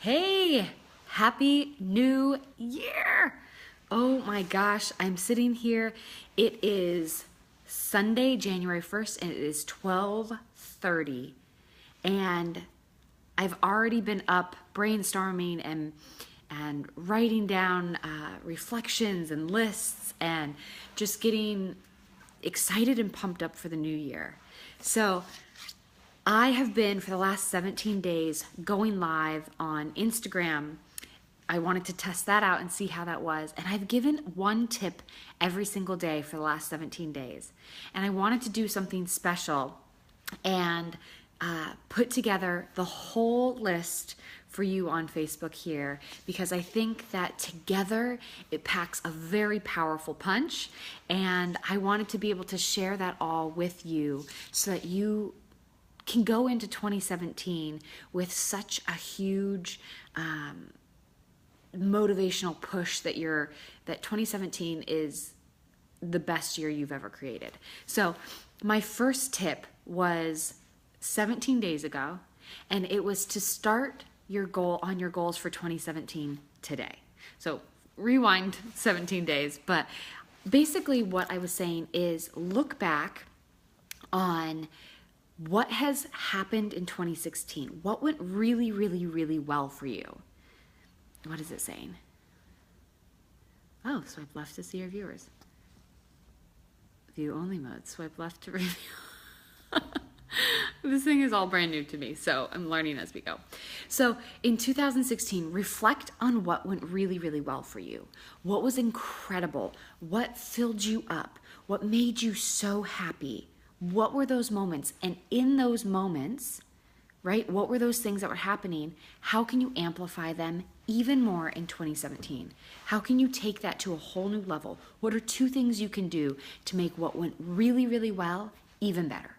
Hey, happy new year. Oh my gosh, I'm sitting here. It is Sunday, January 1st, and it is 12:30. And I've already been up brainstorming and writing down reflections and lists and just getting excited and pumped up for the new year. So I have been for the last 17 days going live on Instagram. I wanted to test that out and see how that was. And I've given one tip every single day for the last 17 days. And I wanted to do something special and put together the whole list for you on Facebook here, because I think that together it packs a very powerful punch. And I wanted to be able to share that all with you so that you can go into 2017 with such a huge motivational push that 2017 is the best year you've ever created. So my first tip was 17 days ago, and it was to start your goals for 2017 today. So rewind 17 days, but basically what I was saying is look back on what has happened in 2016? What went really, really, really well for you? What is it saying? Oh, swipe left to see your viewers. View only mode. Swipe left to review. This thing is all brand new to me, so I'm learning as we go. So in 2016, reflect on what went really, really well for you. What was incredible? What filled you up? What made you so happy? What were those moments? And in those moments, right, what were those things that were happening? How can you amplify them even more in 2017? How can you take that to a whole new level? What are 2 things you can do to make what went really, really well even better?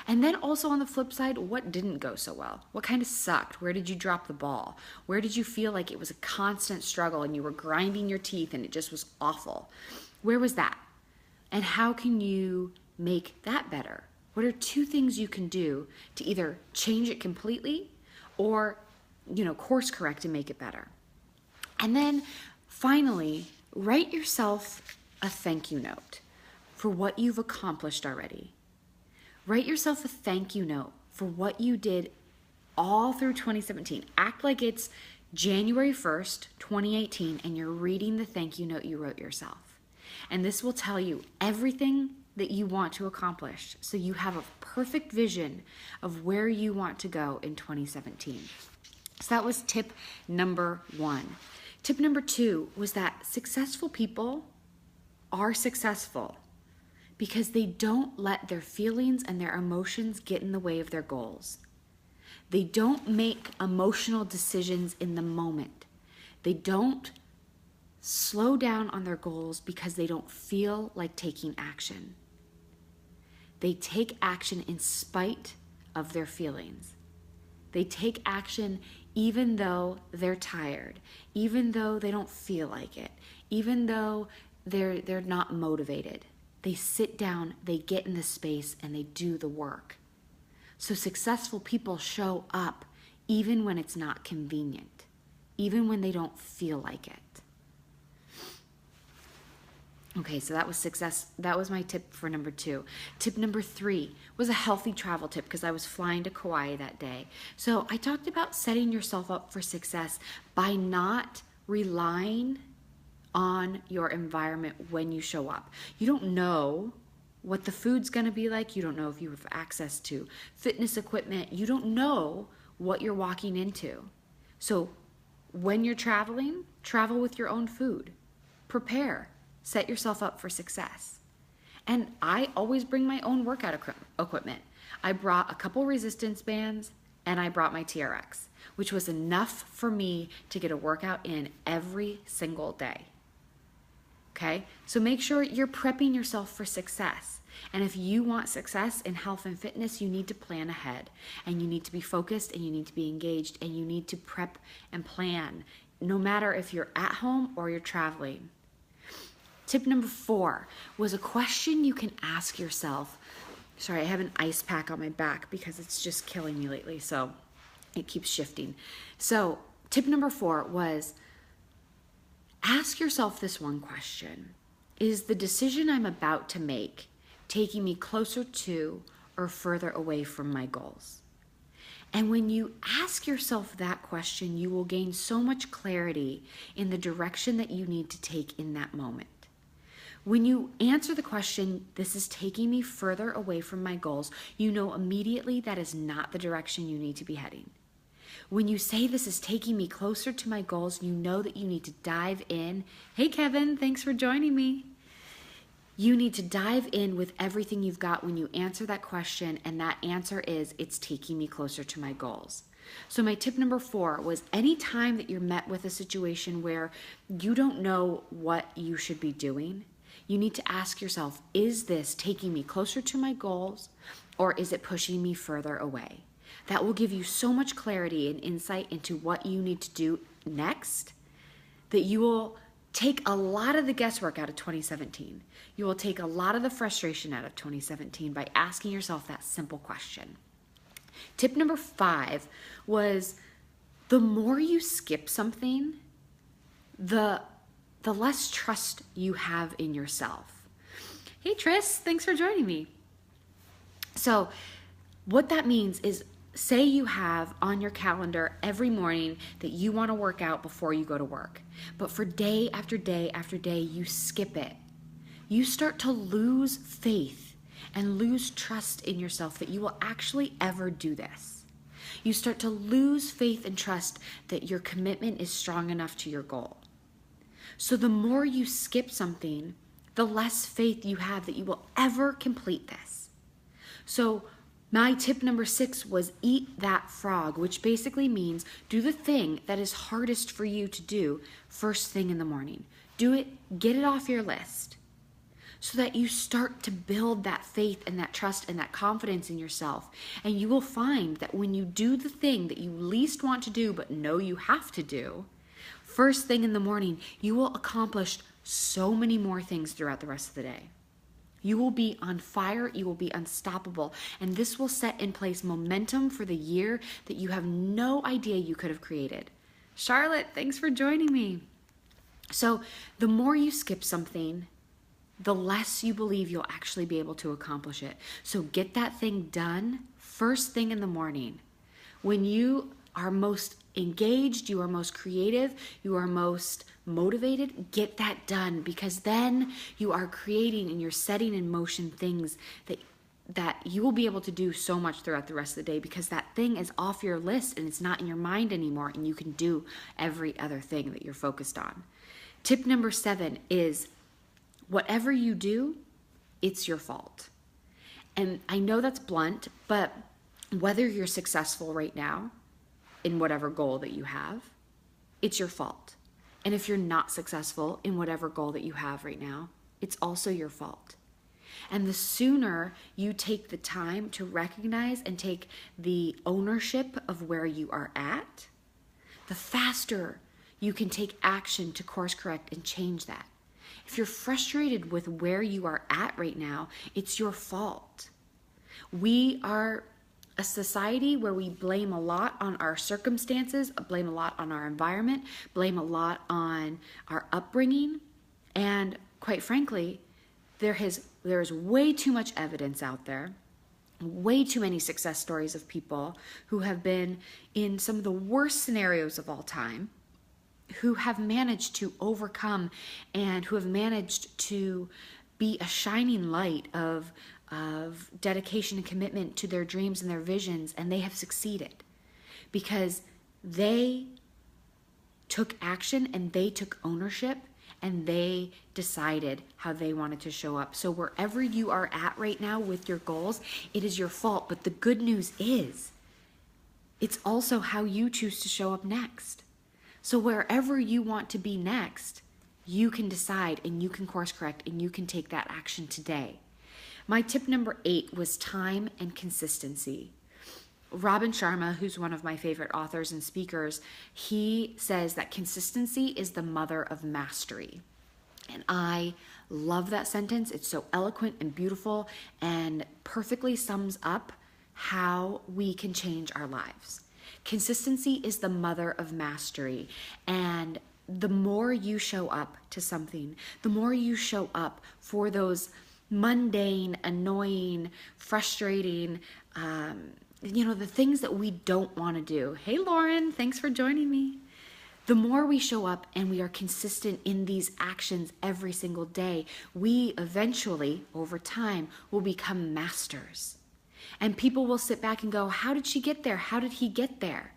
And then also on the flip side, what didn't go so well? What kind of sucked? Where did you drop the ball? Where did you feel like it was a constant struggle and you were grinding your teeth and it just was awful? Where was that? And how can you make that better? What are 2 things you can do to either change it completely or, course correct and make it better? And then finally, write yourself a thank you note for what you've accomplished already. Write yourself a thank you note for what you did all through 2017. Act like it's January 1st, 2018, and you're reading the thank you note you wrote yourself. And this will tell you everything that you want to accomplish, so you have a perfect vision of where you want to go in 2017. So that was tip number 1. Tip number 2 was that successful people are successful because they don't let their feelings and their emotions get in the way of their goals. They don't make emotional decisions in the moment. They don't slow down on their goals because they don't feel like taking action. They take action in spite of their feelings. They take action even though they're tired, even though they don't feel like it, even though they're not motivated. They sit down, they get in the space, and they do the work. So successful people show up even when it's not convenient, even when they don't feel like it. Okay, so that was success. That was my tip for number 2. Tip number 3 was a healthy travel tip because I was flying to Kauai that day. So I talked about setting yourself up for success by not relying on your environment when you show up. You don't know what the food's going to be like. You don't know if you have access to fitness equipment. You don't know what you're walking into. So when you're traveling, travel with your own food. Prepare. Set yourself up for success. And I always bring my own workout equipment. I brought a couple resistance bands and I brought my TRX, which was enough for me to get a workout in every single day. Okay? So make sure you're prepping yourself for success. And if you want success in health and fitness, you need to plan ahead. And you need to be focused and you need to be engaged and you need to prep and plan, no matter if you're at home or you're traveling. Tip number 4 was a question you can ask yourself. Sorry, I have an ice pack on my back because it's just killing me lately. So It keeps shifting. So tip number 4 was ask yourself this one question. Is the decision I'm about to make taking me closer to or further away from my goals? And when you ask yourself that question, you will gain so much clarity in the direction that you need to take in that moment. When you answer the question, this is taking me further away from my goals, you know immediately that is not the direction you need to be heading. When you say this is taking me closer to my goals, you know that you need to dive in. Hey, Kevin, thanks for joining me. You need to dive in with everything you've got when you answer that question, and that answer is, it's taking me closer to my goals. So my tip number 4 was anytime that you're met with a situation where you don't know what you should be doing, you need to ask yourself, is this taking me closer to my goals, or is it pushing me further away? That will give you so much clarity and insight into what you need to do next that you will take a lot of the guesswork out of 2017. You will take a lot of the frustration out of 2017 by asking yourself that simple question. Tip number 5 was the more you skip something, the less trust you have in yourself. Hey, Tris, thanks for joining me. So what that means is, say you have on your calendar every morning that you want to work out before you go to work, but for day after day after day, you skip it. You start to lose faith and lose trust in yourself that you will actually ever do this. You start to lose faith and trust that your commitment is strong enough to your goal. So the more you skip something, the less faith you have that you will ever complete this. So my tip number 6 was eat that frog, which basically means do the thing that is hardest for you to do first thing in the morning. Do it, get it off your list so that you start to build that faith and that trust and that confidence in yourself. And you will find that when you do the thing that you least want to do but know you have to do, first thing in the morning, you will accomplish so many more things throughout the rest of the day. You will be on fire, you will be unstoppable, and this will set in place momentum for the year that you have no idea you could have created. Charlotte, thanks for joining me. So the more you skip something, the less you believe you'll actually be able to accomplish it. So get that thing done first thing in the morning. When you are most engaged, you are most creative, you are most motivated, get that done, because then you are creating and you're setting in motion things that you will be able to do so much throughout the rest of the day, because that thing is off your list and it's not in your mind anymore, and you can do every other thing that you're focused on. Tip number 7 is whatever you do, it's your fault. And I know that's blunt, but whether you're successful right now in whatever goal that you have, it's your fault. And if you're not successful in whatever goal that you have right now, it's also your fault. And the sooner you take the time to recognize and take the ownership of where you are at, the faster you can take action to course correct and change that. If you're frustrated with where you are at right now, it's your fault. We are a society where we blame a lot on our circumstances, blame a lot on our environment, blame a lot on our upbringing, and quite frankly, there is way too much evidence out there, way too many success stories of people who have been in some of the worst scenarios of all time, who have managed to overcome and who have managed to be a shining light of dedication and commitment to their dreams and their visions, and they have succeeded because they took action and they took ownership and they decided how they wanted to show up. So wherever you are at right now with your goals, it is your fault. But the good news is, it's also how you choose to show up next. So wherever you want to be next, you can decide and you can course correct and you can take that action today. My tip number 8 was time and consistency. Robin Sharma, who's one of my favorite authors and speakers, he says that consistency is the mother of mastery. And I love that sentence. It's so eloquent and beautiful and perfectly sums up how we can change our lives. Consistency is the mother of mastery. And the more you show up to something, the more you show up for those mundane, annoying, frustrating, the things that we don't want to do. Hey, Lauren, thanks for joining me. The more we show up and we are consistent in these actions every single day, we eventually, over time, will become masters. And people will sit back and go, how did she get there? How did he get there?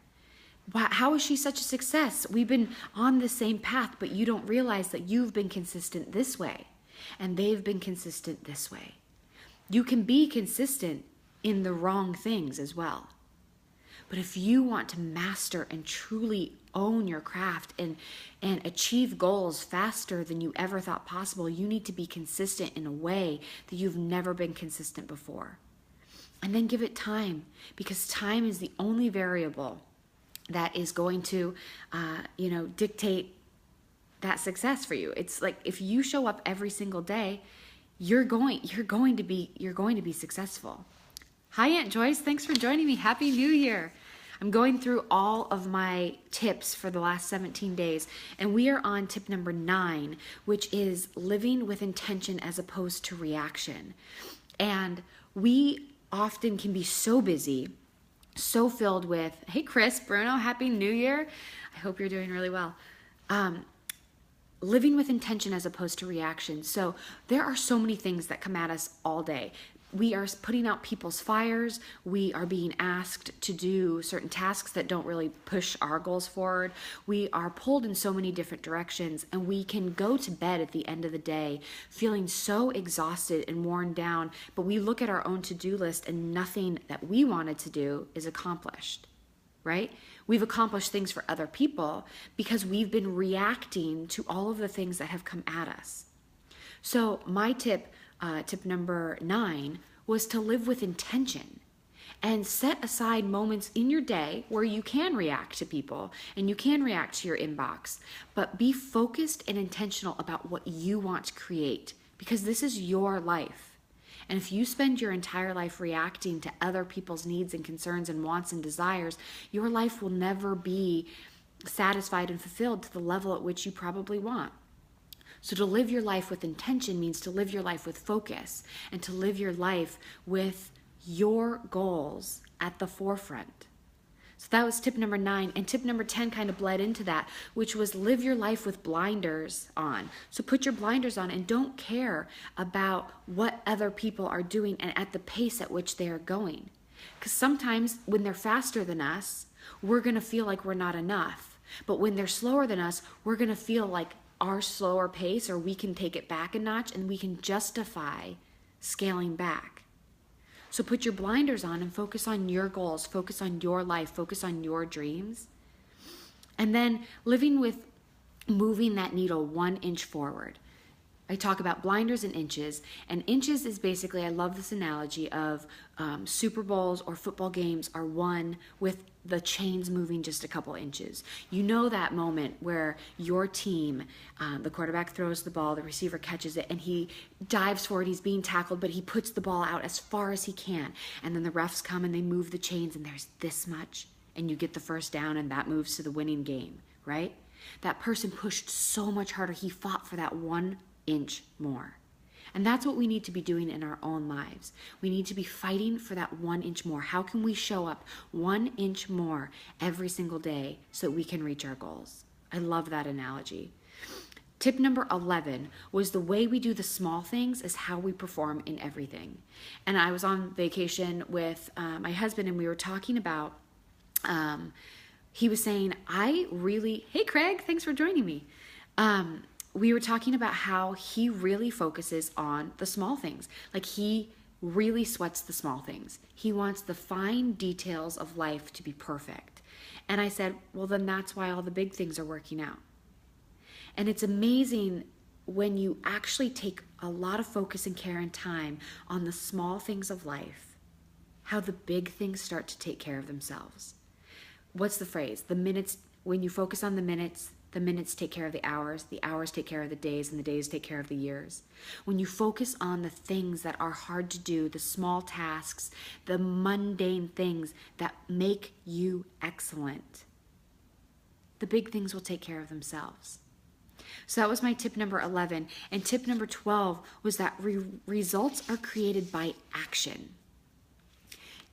How is she such a success? We've been on the same path, but you don't realize that you've been consistent this way, and they've been consistent this way. You can be consistent in the wrong things as well. But if you want to master and truly own your craft and achieve goals faster than you ever thought possible, you need to be consistent in a way that you've never been consistent before. And then give it time, because time is the only variable that is going to, dictate that success for you. It's like if you show up every single day, you're going to be successful. Hi, Aunt Joyce. Thanks for joining me. Happy New Year. I'm going through all of my tips for the last 17 days, and we are on tip number 9, which is living with intention as opposed to reaction. And we often can be so busy, so filled with, hey, Chris, Bruno, Happy New Year. I hope you're doing really well. Living with intention as opposed to reaction. So there are so many things that come at us all day. We are putting out people's fires. We are being asked to do certain tasks that don't really push our goals forward. We are pulled in so many different directions, and we can go to bed at the end of the day feeling so exhausted and worn down, but we look at our own to-do list and nothing that we wanted to do is accomplished, right? We've accomplished things for other people because we've been reacting to all of the things that have come at us. So my tip number 9 was to live with intention and set aside moments in your day where you can react to people and you can react to your inbox, but be focused and intentional about what you want to create, because this is your life. And if you spend your entire life reacting to other people's needs and concerns and wants and desires, your life will never be satisfied and fulfilled to the level at which you probably want. So to live your life with intention means to live your life with focus and to live your life with your goals at the forefront. So that was tip number 9. And tip number 10 kind of bled into that, which was live your life with blinders on. So put your blinders on and don't care about what other people are doing and at the pace at which they are going. Because sometimes when they're faster than us, we're going to feel like we're not enough. But when they're slower than us, we're going to feel like our slower pace, or we can take it back a notch and we can justify scaling back. So put your blinders on and focus on your goals, focus on your life, focus on your dreams. And then living with moving that needle 1 inch forward. I talk about blinders and inches is basically, I love this analogy of Super Bowls or football games are won with the chains moving just a couple inches. You know that moment where your team, the quarterback throws the ball, the receiver catches it, and he dives forward, he's being tackled, but he puts the ball out as far as he can. And then the refs come and they move the chains and there's this much, and you get the first down and that moves to the winning game, right? That person pushed so much harder, he fought for that 1 inch more. And that's what we need to be doing in our own lives. We need to be fighting for that 1 inch more. How can we show up 1 inch more every single day so that we can reach our goals? I love that analogy. Tip number 11 was the way we do the small things is how we perform in everything. And I was on vacation with my husband, and we were talking about, he was saying, hey Craig, thanks for joining me. We were talking about how he really focuses on the small things. Like he really sweats the small things. He wants the fine details of life to be perfect. And I said, well, then that's why all the big things are working out. And it's amazing when you actually take a lot of focus and care and time on the small things of life, how the big things start to take care of themselves. What's the phrase? When you focus on the minutes, the minutes take care of the hours take care of the days, and the days take care of the years. When you focus on the things that are hard to do, the small tasks, the mundane things that make you excellent, the big things will take care of themselves. So that was my tip number 11. And tip number 12 was that results are created by action.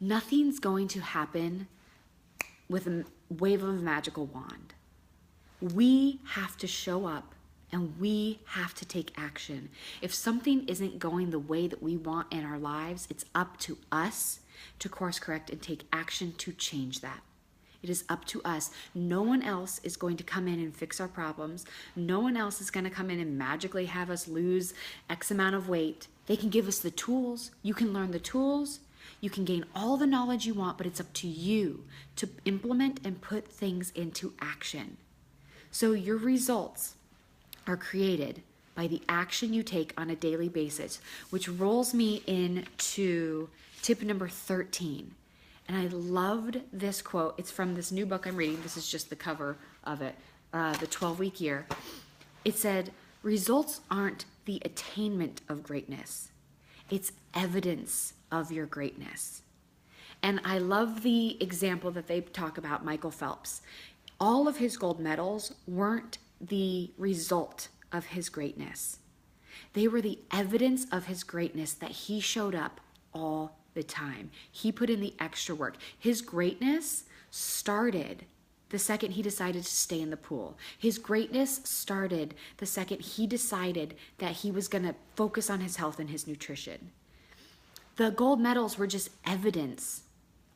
Nothing's going to happen with a wave of a magical wand. We have to show up and we have to take action. If something isn't going the way that we want in our lives, it's up to us to course correct and take action to change that. It is up to us. No one else is going to come in and fix our problems. No one else is going to come in and magically have us lose X amount of weight. They can give us the tools. You can learn the tools. You can gain all the knowledge you want, but it's up to you to implement and put things into action. So your results are created by the action you take on a daily basis, which rolls me into tip number 13. And I loved this quote. It's from this new book I'm reading. This is just the cover of it, The 12-Week Year. It said, results aren't the attainment of greatness. It's evidence of your greatness. And I love the example that they talk about, Michael Phelps. All of his gold medals weren't the result of his greatness. They were the evidence of his greatness that he showed up all the time. He put in the extra work. His greatness started the second he decided to stay in the pool. His greatness started the second he decided that he was going to focus on his health and his nutrition. The gold medals were just evidence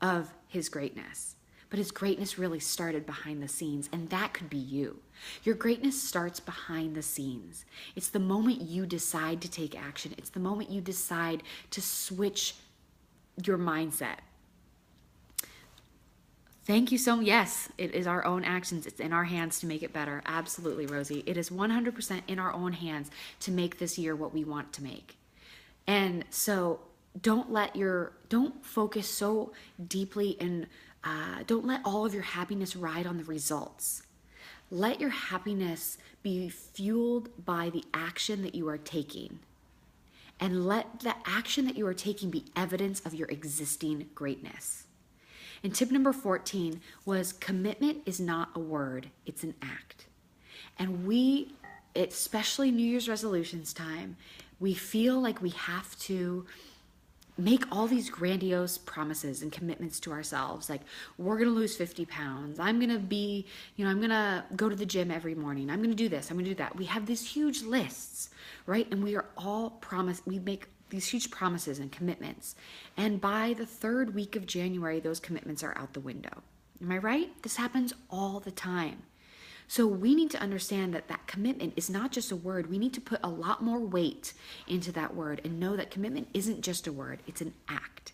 of his greatness. But his greatness really started behind the scenes, and that could be you. Your greatness starts behind the scenes. It's the moment you decide to take action. It's the moment you decide to switch your mindset. Thank you so much. Yes, it is our own actions. It's in our hands to make it better. Absolutely, Rosie. It is 100% in our own hands to make this year what we want to make. And so don't focus so deeply and don't let all of your happiness ride on the results. Let your happiness be fueled by the action that you are taking. And let the action that you are taking be evidence of your existing greatness. And tip number 14 was commitment is not a word, it's an act. And especially New Year's resolutions time, we feel like we have to make all these grandiose promises and commitments to ourselves. Like, we're going to lose 50 pounds. I'm going to go to the gym every morning. I'm going to do this. I'm going to do that. We have these huge lists, right? And we make these huge promises and commitments. And by the third week of January, those commitments are out the window. Am I right? This happens all the time. So we need to understand that commitment is not just a word. We need to put a lot more weight into that word and know that commitment isn't just a word, it's an act.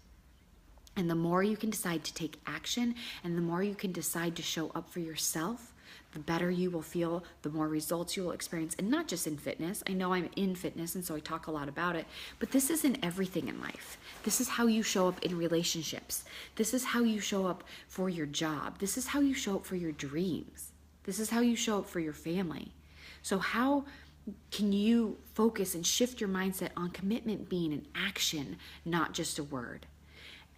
And the more you can decide to take action and the more you can decide to show up for yourself, the better you will feel, the more results you will experience. And not just in fitness. I know I'm in fitness and so I talk a lot about it, but this is in everything in life. This is how you show up in relationships. This is how you show up for your job. This is how you show up for your dreams. This is how you show up for your family. So how can you focus and shift your mindset on commitment being an action, not just a word?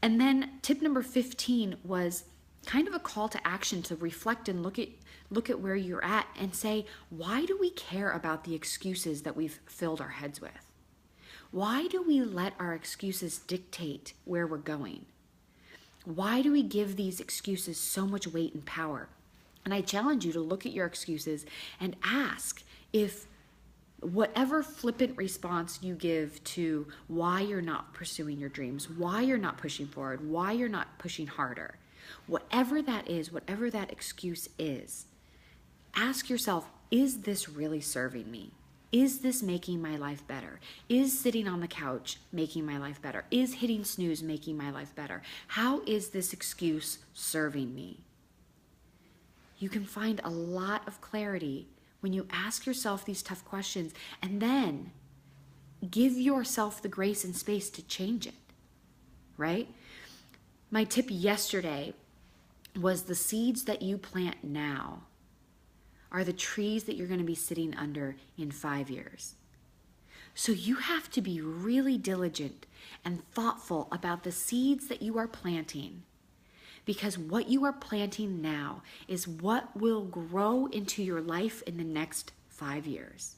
And then tip number 15 was kind of a call to action to reflect and look at where you're at and say, why do we care about the excuses that we've filled our heads with? Why do we let our excuses dictate where we're going? Why do we give these excuses so much weight and power? And I challenge you to look at your excuses and ask if whatever flippant response you give to why you're not pursuing your dreams, why you're not pushing forward, why you're not pushing harder, whatever that is, whatever that excuse is, ask yourself, is this really serving me? Is this making my life better? Is sitting on the couch making my life better? Is hitting snooze making my life better? How is this excuse serving me? You can find a lot of clarity when you ask yourself these tough questions and then give yourself the grace and space to change it, right? My tip yesterday was the seeds that you plant now are the trees that you're going to be sitting under in 5 years. So you have to be really diligent and thoughtful about the seeds that you are planting, because what you are planting now is what will grow into your life in the next 5 years.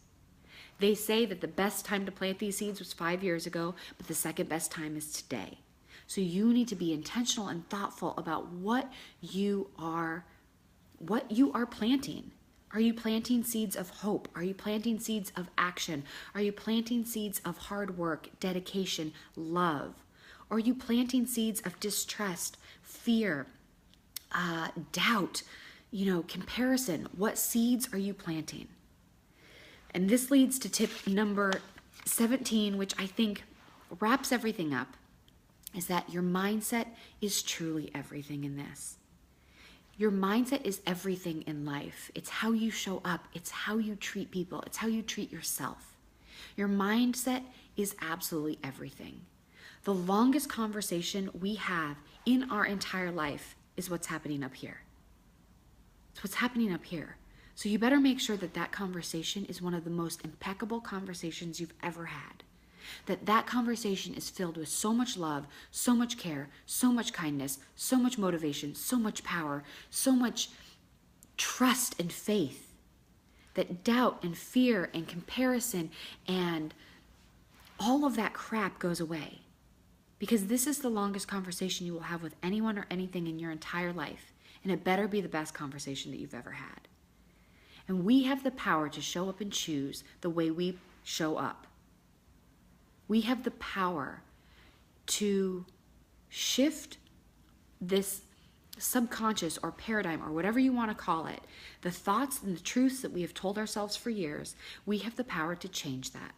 They say that the best time to plant these seeds was 5 years ago, but the second best time is today. So you need to be intentional and thoughtful about what you are planting. Are you planting seeds of hope? Are you planting seeds of action? Are you planting seeds of hard work, dedication, love? Or are you planting seeds of distrust, fear, doubt, comparison? What seeds are you planting? And this leads to tip number 17, which I think wraps everything up, is that your mindset is truly everything in this. Your mindset is everything in life. It's how you show up. It's how you treat people. It's how you treat yourself. Your mindset is absolutely everything. The longest conversation we have in our entire life is what's happening up here. It's what's happening up here. So you better make sure that that conversation is one of the most impeccable conversations you've ever had. That conversation is filled with so much love, so much care, so much kindness, so much motivation, so much power, so much trust and faith, that doubt and fear and comparison and all of that crap goes away. Because this is the longest conversation you will have with anyone or anything in your entire life. And it better be the best conversation that you've ever had. And we have the power to show up and choose the way we show up. We have the power to shift this subconscious or paradigm or whatever you want to call it, the thoughts and the truths that we have told ourselves for years. We have the power to change that.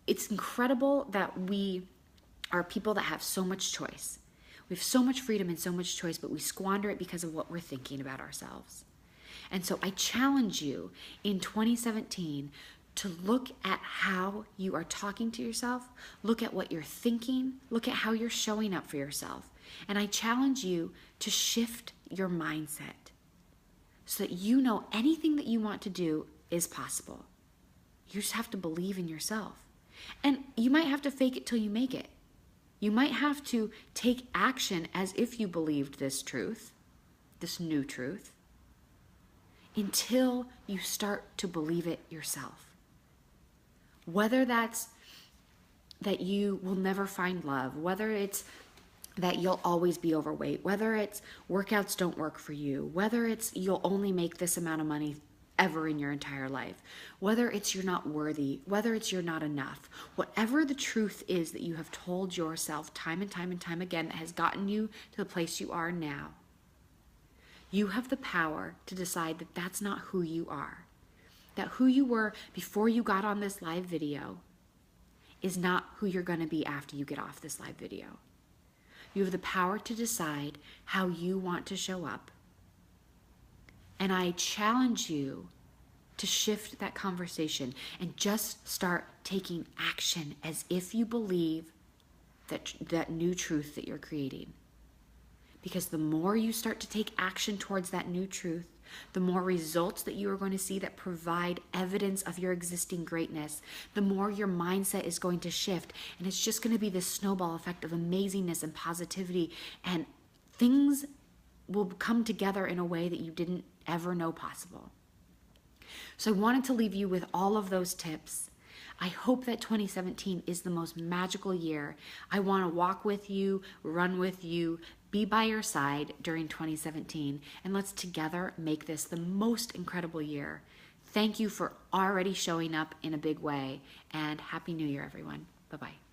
It's incredible that we are people that have so much choice. We have so much freedom and so much choice, but we squander it because of what we're thinking about ourselves. And so I challenge you in 2017 to look at how you are talking to yourself, look at what you're thinking, look at how you're showing up for yourself. And I challenge you to shift your mindset so that you know anything that you want to do is possible. You just have to believe in yourself. And you might have to fake it till you make it. You might have to take action as if you believed this truth, this new truth, until you start to believe it yourself. Whether that's that you will never find love, whether it's that you'll always be overweight, whether it's workouts don't work for you, whether it's you'll only make this amount of money ever in your entire life, whether it's you're not worthy, whether it's you're not enough, whatever the truth is that you have told yourself time and time and time again that has gotten you to the place you are now, you have the power to decide that that's not who you are. That who you were before you got on this live video is not who you're going to be after you get off this live video. You have the power to decide how you want to show up. And I challenge you to shift that conversation and just start taking action as if you believe that new truth that you're creating. Because the more you start to take action towards that new truth, the more results that you are going to see that provide evidence of your existing greatness, the more your mindset is going to shift. And it's just going to be this snowball effect of amazingness and positivity. And things will come together in a way that you didn't ever know possible. So I wanted to leave you with all of those tips. I hope that 2017 is the most magical year. I want to walk with you, run with you, be by your side during 2017, and let's together make this the most incredible year. Thank you for already showing up in a big way, and Happy New Year, everyone. Bye-bye.